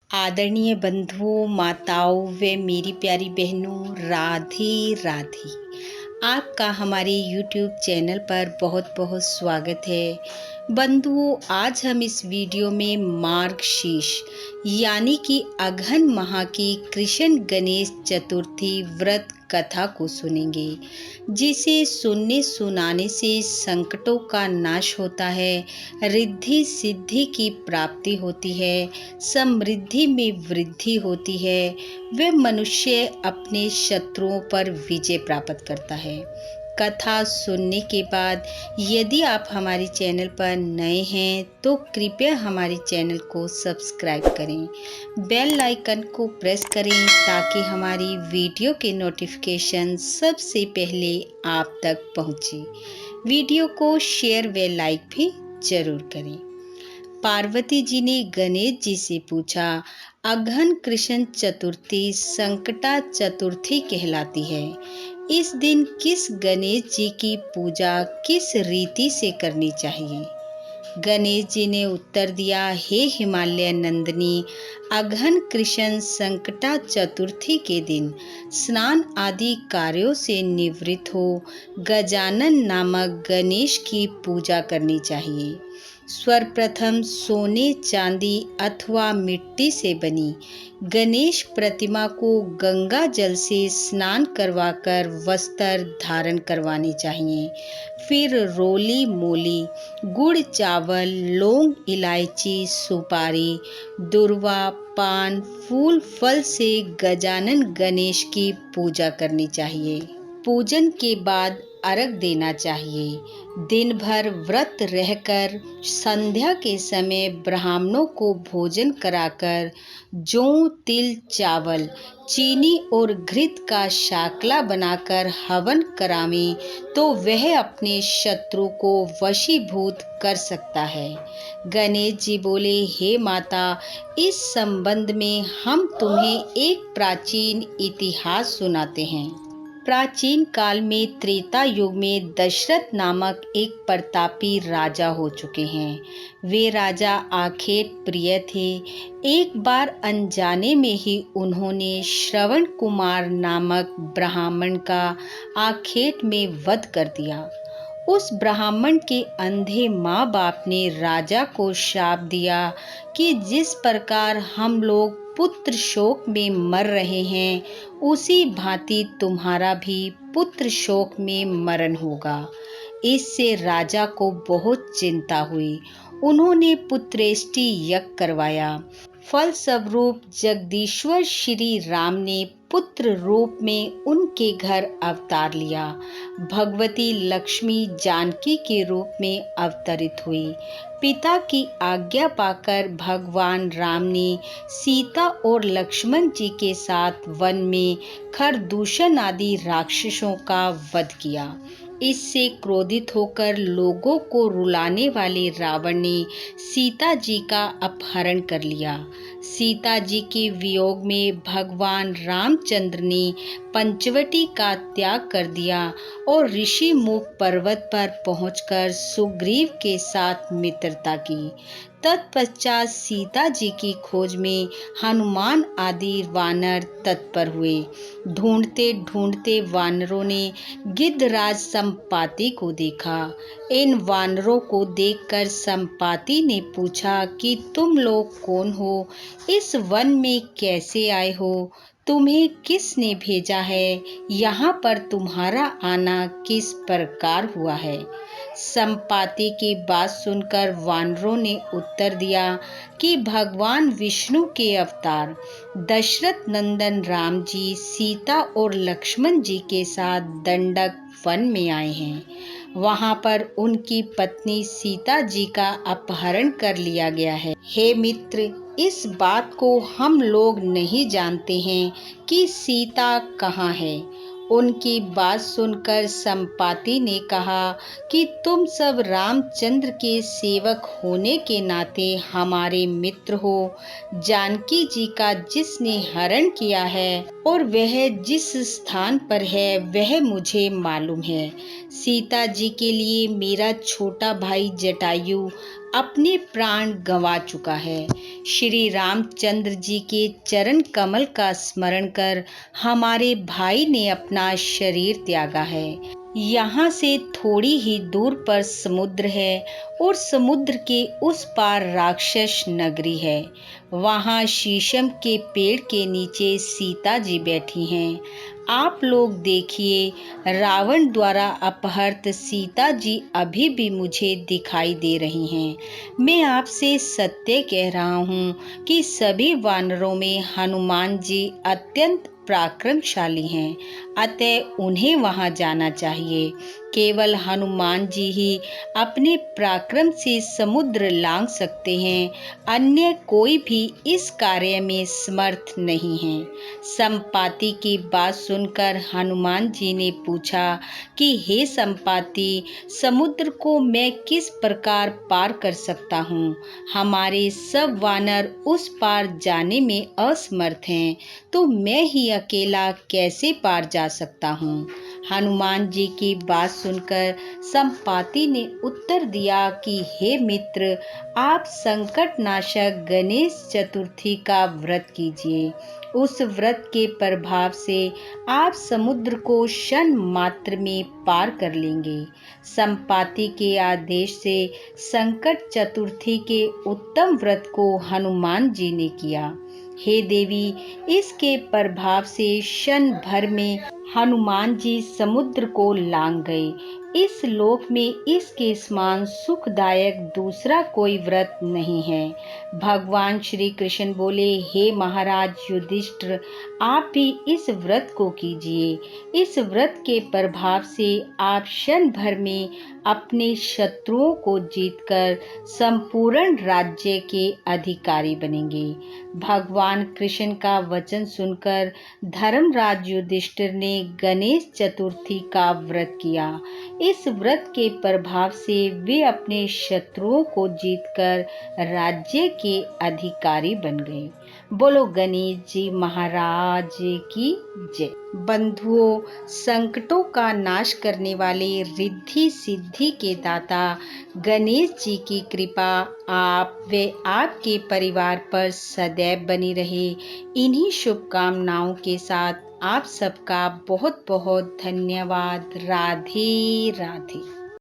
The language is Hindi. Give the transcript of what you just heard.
आदरणीय बंधुओं, माताओं व मेरी प्यारी बहनों, राधे राधे। आपका हमारे YouTube चैनल पर बहुत बहुत स्वागत है। बंधुओं, आज हम इस वीडियो में मार्गशीर्ष यानी कि अघन माह की कृष्ण गणेश चतुर्थी व्रत कथा को सुनेंगे, जिसे सुनने सुनाने से संकटों का नाश होता है, रिद्धि सिद्धि की प्राप्ति होती है, समृद्धि में वृद्धि होती है, व मनुष्य अपने शत्रुओं पर विजय प्राप्त करता है। कथा सुनने के बाद यदि आप हमारे चैनल पर नए हैं तो कृपया हमारे चैनल को सब्सक्राइब करें, बेल आइकन को प्रेस करें ताकि हमारी वीडियो के नोटिफिकेशन सबसे पहले आप तक पहुंचे। वीडियो को शेयर व लाइक भी जरूर करें। पार्वती जी ने गणेश जी से पूछा, अघन कृष्ण चतुर्थी संकटा चतुर्थी कहलाती है। इस दिन किस गणेश जी की पूजा किस रीति से करनी चाहिए? गणेश जी ने उत्तर दिया, हे हिमालय नंदिनी, अघन कृष्ण संकटा चतुर्थी के दिन स्नान आदि कार्यों से निवृत्त हो गजानन नामक गणेश की पूजा करनी चाहिए। सर्वप्रथम सोने, चांदी अथवा मिट्टी से बनी गणेश प्रतिमा को गंगा जल से स्नान करवाकर वस्त्र धारण करवाने चाहिए। फिर रोली मोली, गुड़, चावल, लौंग, इलायची, सुपारी, दुर्वा, पान, फूल, फल से गजानन गणेश की पूजा करनी चाहिए। पूजन के बाद अर्घ देना चाहिए। दिन भर व्रत रहकर संध्या के समय ब्राह्मणों को भोजन कराकर जौ, तिल, चावल, चीनी और घृत का शाकला बनाकर हवन करावें तो वह अपने शत्रु को वशीभूत कर सकता है। गणेश जी बोले, हे माता, इस संबंध में हम तुम्हें एक प्राचीन इतिहास सुनाते हैं। प्राचीन काल में त्रेता युग में दशरथ नामक एक प्रतापी राजा हो चुके हैं। वे राजा आखेट प्रिय थे। एक बार अनजाने में ही उन्होंने श्रवण कुमार नामक ब्राह्मण का आखेट में वध कर दिया। उस ब्राह्मण के अंधे माँ बाप ने राजा को शाप दिया कि जिस प्रकार हम लोग पुत्र शोक में मर रहे हैं, उसी भांति तुम्हारा भी पुत्र शोक में मरण होगा। इससे राजा को बहुत चिंता हुई। उन्होंने पुत्रेष्टि यज्ञ करवाया। फलस्वरूप जगदीश्वर श्री राम ने पुत्र रूप में उनके घर अवतार लिया। भगवती लक्ष्मी जानकी के रूप में अवतरित हुई। पिता की आज्ञा पाकर भगवान राम ने सीता और लक्ष्मण जी के साथ वन में खरदूषण आदि राक्षसों का वध किया। इससे क्रोधित होकर लोगों को रुलाने वाले रावण ने सीता जी का अपहरण कर लिया। सीता जी के वियोग में भगवान रामचंद्र ने पंचवटी का त्याग कर दिया और ऋषि मुख पर्वत पर पहुंचकर सुग्रीव के साथ मित्रता की। तत्पश्चात सीता जी की खोज में हनुमान आदि वानर तत्पर हुए। ढूंढते ढूंढते वानरों ने गिद्धराज संपाति को देखा। इन वानरों को देखकर संपाति ने पूछा कि तुम लोग कौन हो? इस वन में कैसे आए हो? तुम्हें किसने भेजा है? यहाँ पर तुम्हारा आना किस प्रकार हुआ है? संपाति की बात सुनकर वानरों ने उत्तर दिया कि भगवान विष्णु के अवतार दशरथ नंदन राम जी सीता और लक्ष्मण जी के साथ दंडक वन में आए हैं। वहां पर उनकी पत्नी सीता जी का अपहरण कर लिया गया है। हे मित्र, इस बात को हम लोग नहीं जानते हैं कि सीता कहाँ है। उनकी बात सुनकर संपाति ने कहा कि तुम सब रामचंद्र के सेवक होने के नाते हमारे मित्र हो। जानकी जी का जिसने हरण किया है और वह जिस स्थान पर है वह मुझे मालूम है। सीता जी के लिए मेरा छोटा भाई जटायु अपने प्राण गंवा चुका है। श्री रामचंद्र जी के चरण कमल का स्मरण कर हमारे भाई ने अपना शरीर त्यागा है। यहाँ से थोड़ी ही दूर पर समुद्र है और समुद्र के उस पार राक्षस नगरी है। वहाँ शीशम के पेड़ के नीचे सीता जी बैठी हैं। आप लोग देखिए, रावण द्वारा अपहृत सीता जी अभी भी मुझे दिखाई दे रही हैं। मैं आपसे सत्य कह रहा हूँ कि सभी वानरों में हनुमान जी अत्यंत पराक्रमशाली हैं, अतः उन्हें वहां जाना चाहिए। केवल हनुमान जी ही अपने पराक्रम से समुद्र लांघ सकते हैं, अन्य कोई भी इस कार्य में समर्थ नहीं है। संपाति की बात सुनकर हनुमान जी ने पूछा कि हे संपाति, समुद्र को मैं किस प्रकार पार कर सकता हूँ? हमारे सब वानर उस पार जाने में असमर्थ हैं, तो मैं ही अकेला कैसे पार जा सकता हूँ? हनुमान जी की बात सुनकर संपाति ने उत्तर दिया कि हे मित्र, आप संकट नाशक गणेश चतुर्थी का व्रत कीजिए। उस व्रत के प्रभाव से आप समुद्र को क्षण मात्र में पार कर लेंगे। संपाति के आदेश से संकट चतुर्थी के उत्तम व्रत को हनुमान जी ने किया। हे देवी, इसके प्रभाव से क्षण भर में हनुमान जी समुद्र को लांघ गए। इस लोक में इसके समान सुखदायक दूसरा कोई व्रत नहीं है। भगवान श्री कृष्ण बोले, हे महाराज युधिष्ठिर, आप भी इस व्रत को कीजिए। इस व्रत के प्रभाव से आप क्षण भर में अपने शत्रुओं को जीतकर संपूर्ण राज्य के अधिकारी बनेंगे। भगवान कृष्ण का वचन सुनकर धर्मराज युधिष्ठिर ने गणेश चतुर्थी का व्रत किया। इस व्रत के प्रभाव से वे अपने शत्रुओं को जीतकर राज्य के अधिकारी बन गए। बोलो गणेश जी महाराज की जय। बंधुओं, संकटों का नाश करने वाले रिद्धि सिद्धि के दाता गणेश जी की कृपा आप व आपके परिवार पर सदैव बनी रहे। इन्हीं शुभकामनाओं के साथ आप सबका बहुत बहुत धन्यवाद। राधे राधे।